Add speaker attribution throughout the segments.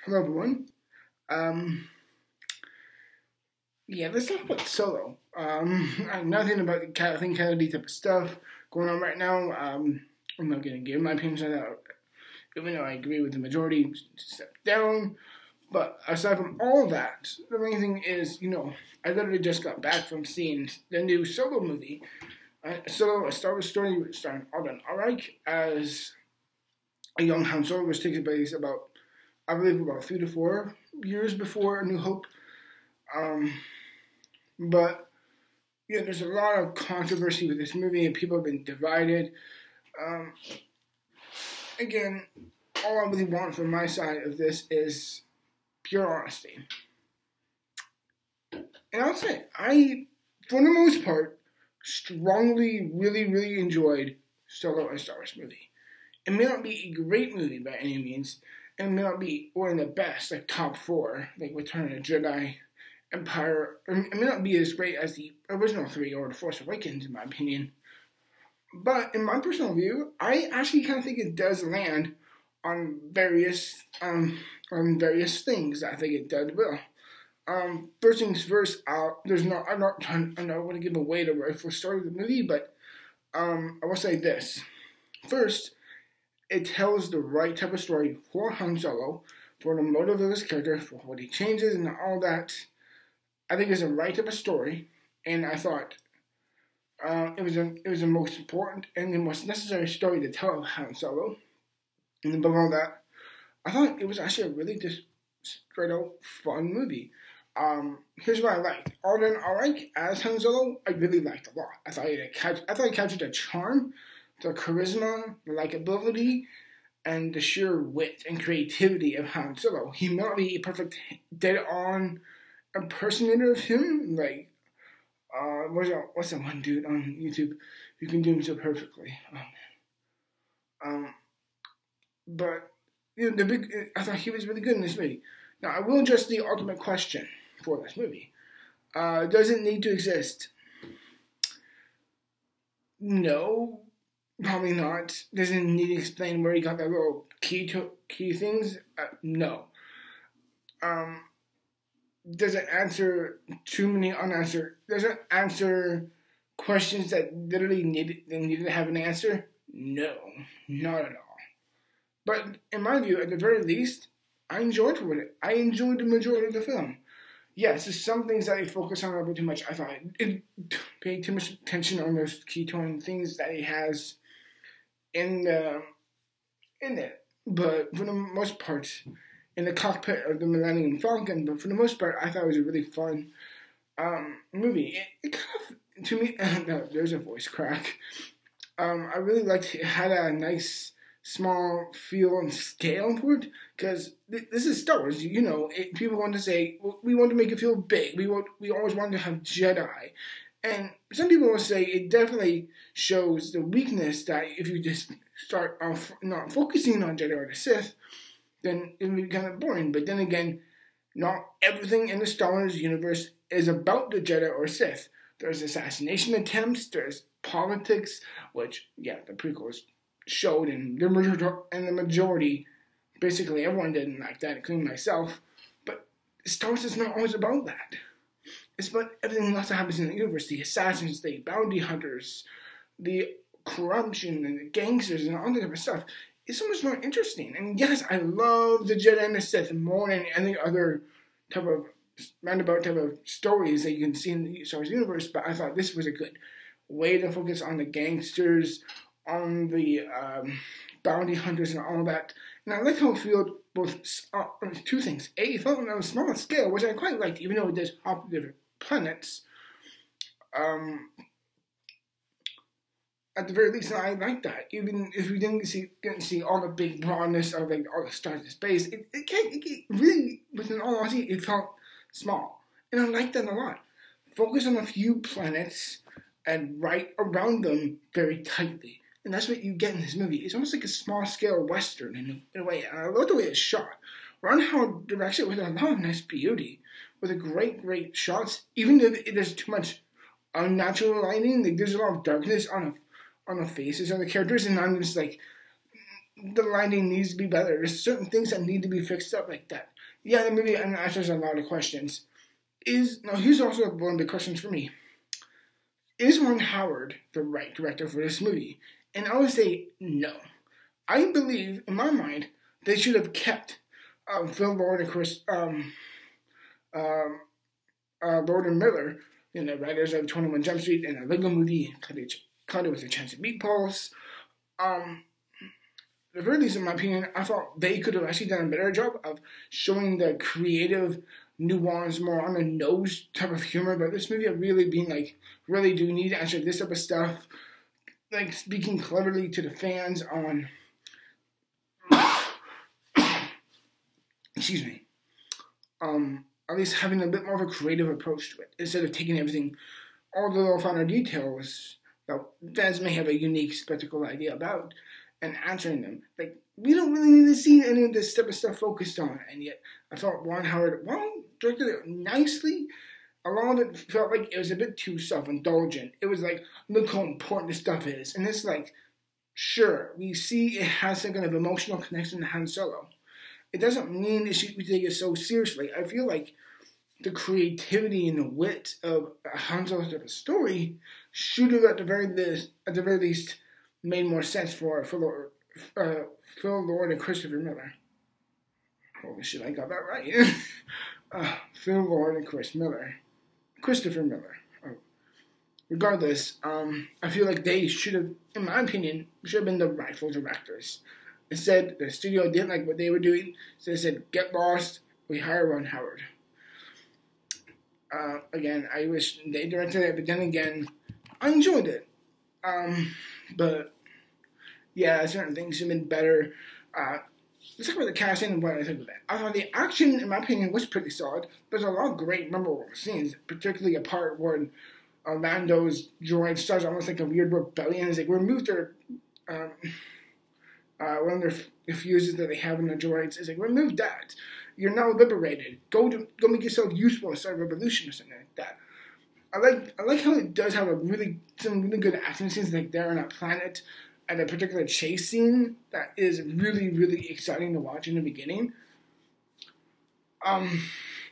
Speaker 1: Hello, everyone. Um, yeah, let's talk about Solo. Nothing about the Kathleen Kennedy type of stuff going on right now. I'm not going to give my opinions on that, even though I agree with the majority, step down. But aside from all that, the main thing is, I literally just got back from seeing the new Solo movie. Solo, a Star Wars story starring Alden Ehrenreich as a young Han Solo, which takes place I believe, about 3 to 4 years before A New Hope. But there's a lot of controversy with this movie, and people have been divided. Again, all I really want from my side of this is pure honesty. And I'll say, for the most part, strongly, really, really enjoyed Solo, a Star Wars movie. It may not be a great movie by any means, and it may not be one of the best, like top 4, like Return of the Jedi, Empire. It may not be as great as the original 3 or The Force Awakens, in my opinion. But in my personal view, I actually kind of think it does land on various things that I think it does well. First things first, I'm not going to give away the rightful story of the movie, but I will say this. First, it tells the right type of story for Han Solo, for the motive of his character, for what he changes and all that. I think it's the right type of story, and I thought it was the most important and the most necessary story to tell of Han Solo. And above all that, I thought it was actually a really just straight out fun movie. Here's what I liked. Alden Ehrenreich as Han Solo, I really liked a lot. I thought he captured the charm, the charisma, the likability, and the sheer wit and creativity of Han Solo. He may not be a perfect dead-on impersonator of him, like what's that one dude on YouTube who can do him so perfectly? But I thought he was really good in this movie. Now I will address the ultimate question for this movie. Does it need to exist? No, probably not. Does it need to explain where he got that little key things? No. Does it answer too many unanswered? Does it answer questions that literally needed to have an answer? No, not at all. But in my view, at the very least, I enjoyed it. I enjoyed the majority of the film. Yes, there's some things that I focus on a little bit too much. I thought it paid too much attention on those ketone things that he has in it. But for the most part, in the cockpit of the Millennium Falcon, but for the most part, I thought it was a really fun movie. It kind of, to me, there's a voice crack. I really liked it. It had a nice, small feel and scale to it, because this is Star Wars. People want to say, well, we want to make it feel big. We always want to have Jedi. And some people will say it definitely shows the weakness that if you just start off not focusing on Jedi or the Sith, then it would be kind of boring. But then again, not everything in the Star Wars universe is about the Jedi or Sith. There's assassination attempts, there's politics, which, the prequels showed, and the majority, basically everyone didn't like that, including myself. But Star Wars is not always about that. It's about everything else that happens in the universe, the assassins, the bounty hunters, the corruption, and the gangsters, and all that type of stuff. It's so much more interesting. And yes, I love the Jedi and the Sith more than any other type of roundabout type of stories that you can see in the Star Wars universe, but I thought this was a good way to focus on the gangsters, on the bounty hunters and all that. And I like how it felt both two things. A, it felt on a smaller scale, which I quite liked, even though it does hop to different planets. At the very least, I like that. Even if we didn't see all the big broadness of all the stars in space, it really, within all honesty, it felt small. And I like that a lot. Focus on a few planets and right around them very tightly. And that's what you get in this movie. It's almost like a small-scale Western in a way. And I love the way it's shot. Ron Howard directs it with a lot of nice beauty, with a great shots. Even if there's too much unnatural lighting, there's a lot of darkness on the faces of the characters, and I'm just like, the lighting needs to be better. There's certain things that need to be fixed up like that. yeah, the movie answers a lot of questions. Now here's also one of the questions for me. Is Ron Howard the right director for this movie? And I would say no. I believe, in my mind, they should have kept Phil Lord and Lord and Miller, writers of 21 Jump Street and a Lego Movie, Cut It with a Chance of Meatballs. The very least, in my opinion, I thought they could have actually done a better job of showing the creative nuance, more on the nose type of humor. But this movie of really being like, really do need to answer this type of stuff, like speaking cleverly to the fans on, excuse me, at least having a bit more of a creative approach to it instead of taking everything, all the little finer details that fans may have a unique spectacle idea about, and answering them. Like, we don't really need to see any of this type of stuff focused on, and yet I thought Ron Howard, directed it nicely. A lot of it felt like it was a bit too self-indulgent. It was like, look how important this stuff is. And it's like, sure, we see it has some kind of emotional connection to Han Solo. It doesn't mean we take it so seriously. I feel like the creativity and the wit of Han Solo's type of story should have, at the very least, made more sense for Phil Lord and Christopher Miller. Holy shit, I got that right. Phil Lord and Christopher Miller. Regardless, I feel like they should have, in my opinion, should have been the rightful directors. Instead, the studio didn't like what they were doing, so they said, get lost, we hire Ron Howard. Again, I wish they directed it, but then again, I enjoyed it. But, yeah, certain things should have been better. Let's talk about the casting and what I think of it. I thought the action, in my opinion, was pretty solid. There's a lot of great memorable scenes, particularly a part where Lando's droid starts almost like a weird rebellion. It's like, remove their, one of their fuses that they have in the droids. It's like, remove that. You're now liberated. Go make yourself useful and start a revolution or something like that. I like how it does have some really good action scenes, like they're on a planet and a particular chase scene that is really, really exciting to watch in the beginning. And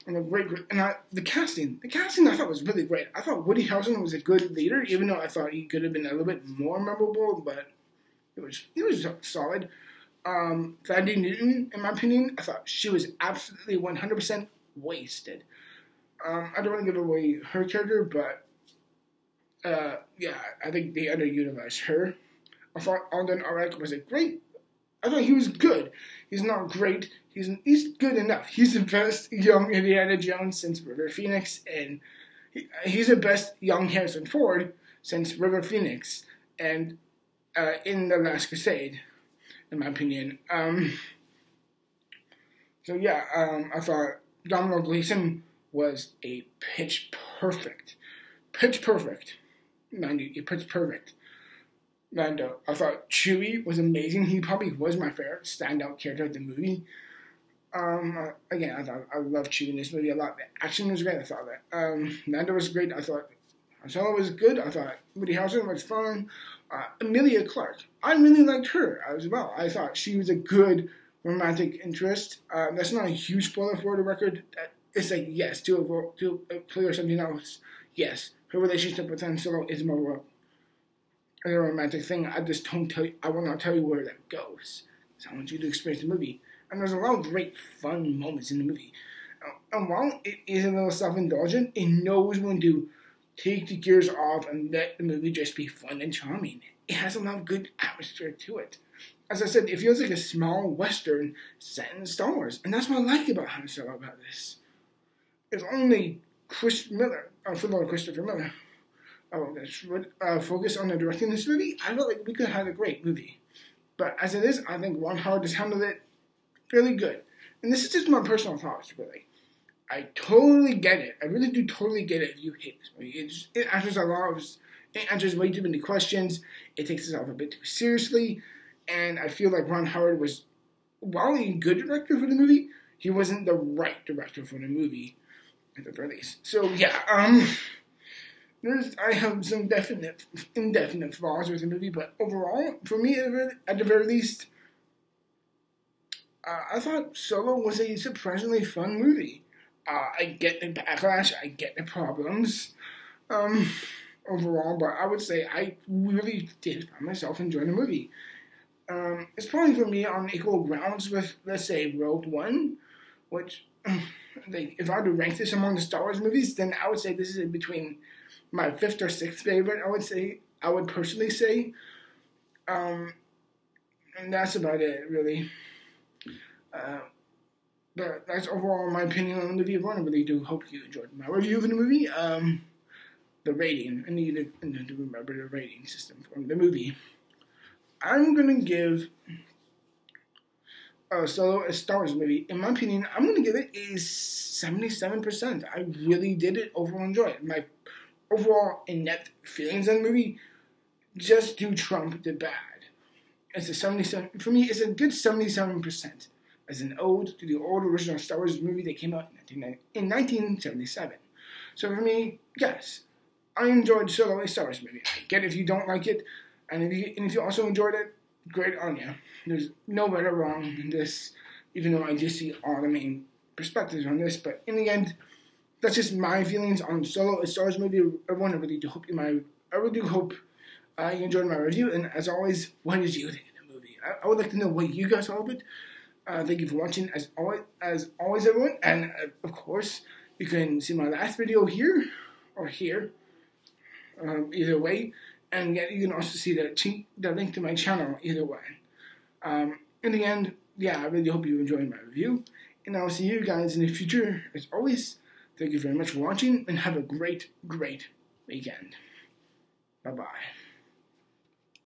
Speaker 1: the casting I thought was really great. I thought Woody Harrelson was a good leader, even though I thought he could have been a little bit more memorable, but he was solid. Thandie Newton, in my opinion, I thought she was absolutely 100% wasted. I don't want to give away her character, but yeah, I think they underutilized her. I thought Alden Ehreich was I thought he was good. He's not great. He's good enough. He's the best young Indiana Jones since River Phoenix, and he's the best young Harrison Ford since River Phoenix and in The Last Crusade, in my opinion. So yeah, I thought Domhnall Gleeson was a pitch perfect, Lando. I thought Chewie was amazing. He probably was my favorite standout character of the movie. Again, I love Chewie in this movie a lot. The action was great. I thought that Lando was great. I thought Han Solo was good. I thought Woody Harrelson was fun. Emilia Clarke, I really liked her as well. I thought she was a good romantic interest. That's not a huge spoiler for the record. It's like, yes, to clear something else, yes, her relationship with Han Solo is more a romantic thing. I just don't tell you. I will not tell you where that goes. So I want you to experience the movie. And there's a lot of great fun moments in the movie. And while it is a little self-indulgent, it knows when to take the gears off and let the movie just be fun and charming. It has a lot of good atmosphere to it. As I said, it feels like a small western set in Star Wars. And that's what I like about Han Solo about this. If only Christopher Miller focus on the directing of this movie, I felt like we could have had a great movie. But as it is, I think Ron Howard has handled it fairly good. And this is just my personal thoughts, really. I totally get it. I really do totally get it if you hate this movie. It answers way too many questions. It takes itself a bit too seriously. And I feel like Ron Howard was, while a good director for the movie, he wasn't the right director for the movie at the very least. So yeah, I have some indefinite flaws with the movie, but overall, for me, at the very least, I thought Solo was a surprisingly fun movie. I get the backlash, I get the problems, overall, but I would say I really did find myself enjoying the movie. It's probably for me on equal grounds with, let's say, Rogue One, which, if I were to rank this among the Star Wars movies, then I would say this is in between my fifth or sixth favorite. I would personally say, and that's about it, really. But that's overall my opinion on the movie. I really do hope you enjoyed my review of the movie. The rating, I need to remember the rating system from the movie. I'm gonna give Solo a Star Wars movie. In my opinion, I'm gonna give it a 77%. I really did overall enjoy it. My overall in-depth feelings on the movie just do trump the bad. It's a 77 for me. It's a good 77% as an ode to the old original Star Wars movie that came out in 1977. So for me, yes, I enjoyed Solo, a Star Wars movie. I get if you don't like it, and if you also enjoyed it, great on you. There's no right or wrong in this, even though I just see all the main perspectives on this. But in the end, that's just my feelings on Solo, a Star Wars movie. I really do hope you enjoyed my review. And as always, what did you think of the movie? I would like to know what you guys thought of it. Thank you for watching, as always, everyone. And of course, you can see my last video here or here, either way. And yet you can also see the link to my channel either way. In the end, yeah, I really hope you enjoyed my review. And I'll see you guys in the future. As always, thank you very much for watching and have a great, great weekend. Bye-bye.